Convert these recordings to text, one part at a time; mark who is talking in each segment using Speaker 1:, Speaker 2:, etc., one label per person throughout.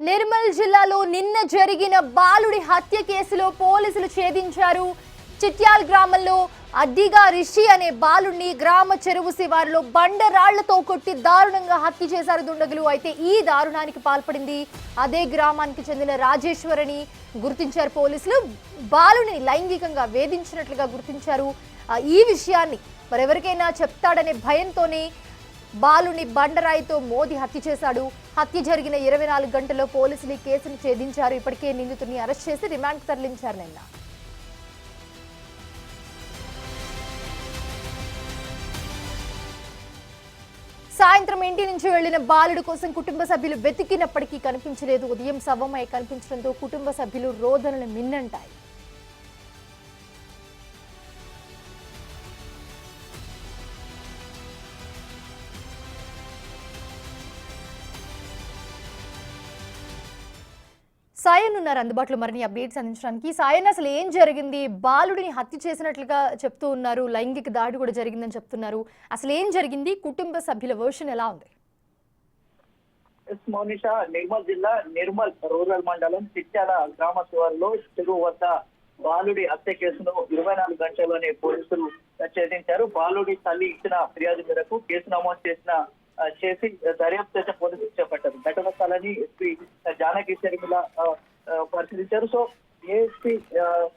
Speaker 1: నిర్మల్ జిల్లాలో నిన్న జరిగిన బాలుడి హత్య కేసులో పోలీసులు ఛేదించారు. చిట్యాల్ గ్రామంలో అడ్డిగా రిషి అనే బాలుడిని గ్రామ చెరువు శివారులో బండరాళ్లతో కొట్టి దారుణంగా హత్య చేశారు దుండగులు. అయితే ఈ దారుణానికి పాల్పడింది అదే గ్రామానికి చెందిన రాజేశ్వరిని గుర్తించారు పోలీసులు. బాలుని లైంగికంగా వేధించినట్లుగా గుర్తించారు. ఈ విషయాన్ని మరెవరికైనా చెప్తాడనే భయంతోనే బాలుని బండరాయితో మోది హత్య చేశాడు. హత్య జరిగిన 24 గంటల్లో పోలీసులు ఈ కేసును ఛేదించారు. ఇప్పటికే నిందితుడిని అరెస్ట్ చేసి రిమాండ్కు తరలించారు. నిన్న సాయంత్రం ఇంటి నుంచి వెళ్లిన బాలుడు కోసం కుటుంబ సభ్యులు వెతికినప్పటికీ కనిపించలేదు. ఉదయం శవమై కనిపించడంతో కుటుంబ సభ్యులు రోదనలు మిన్నంటాయి. సాయన్ ఉన్నారు అందుబాటులో మరిన్ని అప్డేట్స్ అందించడానికి. సాయన్, అసలు ఏం జరిగింది? బాలుడిని హత్య చేసినట్లుగా చెప్తూ ఉన్నారు, లైంగిక దాడి కూడా జరిగిందని చెప్తున్నారు. అసలు ఏం జరిగింది? కుటుంబ సభ్యుల వర్షన్ ఎలా ఉంది?
Speaker 2: మౌనిషా, నిర్మల్ జిల్లా నిర్మల్ రూరల్ మండలం చిట్యాల గ్రామ శివారులో చెరువు వద్ద బాలుడి హత్య కేసును 24 గంటల్లోనే పోలీసులు ఛేదించారు. బాలుడి తల్లి ఇచ్చిన ఫిర్యాదు మేరకు కేసు నమోదు చేసి దర్యాప్తు పోలీసులు చేపట్టారు. ఘటన స్థలాన్ని ఎస్పీ జానకి శర్మిల పరిశీలించారు. సో ఏఎస్పీ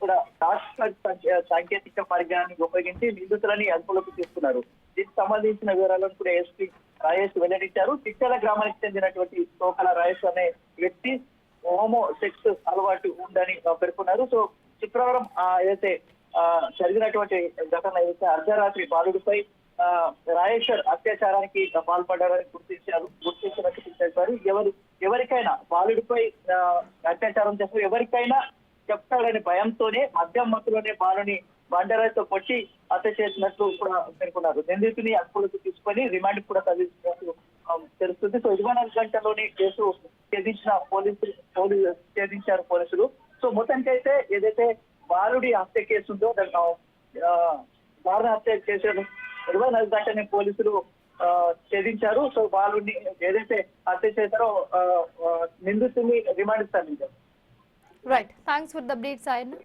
Speaker 2: కూడా సాంకేతిక పరిజ్ఞానాన్ని ఉపయోగించి నిందితులని అదుపులోకి తీసుకున్నారు. దీనికి సంబంధించిన వివరాలను కూడా ఎస్పీ రాయేష్ వెల్లడించారు. చిట్యాల గ్రామానికి చెందినటువంటి తోకల రాయేష్ అనే వ్యక్తి హోమో సెక్స్ అలవాటు ఉందని పేర్కొన్నారు. సో శుక్రవారం ఏదైతే జరిగినటువంటి ఘటన ఏదైతే అర్ధరాత్రి బాలుడిపై రాయేశ్వర్ అత్యాచారానికి పాల్పడ్డారని గుర్తించినట్టు చెప్పారు. ఎవరికైనా బాలుడిపై అత్యాచారం చేస్తారు, ఎవరికైనా చెప్తాడని భయంతోనే మద్యం మత్తులోనే బాలుని బండరాయితో కొట్టి హత్య చేసినట్లు కూడా పేర్కొన్నారు. నిందితుని అదుపులోకి తీసుకొని రిమాండ్ కూడా తరలించినట్టు తెలుస్తుంది. సో 24 గంటల్లోనే కేసు ఛేదించారు పోలీసులు. సో మొత్తానికైతే ఏదైతే బాలుడి హత్య కేసు ఉందో దారుణ హత్య చేశారు 24 గంటనే పోలీసులు ఛేదించారు. సో బాలుడిని ఏదైతే హత్య చేశారో నిందితుని రిమాండ్ తరలించారు.
Speaker 1: Right, thanks for the update Sion.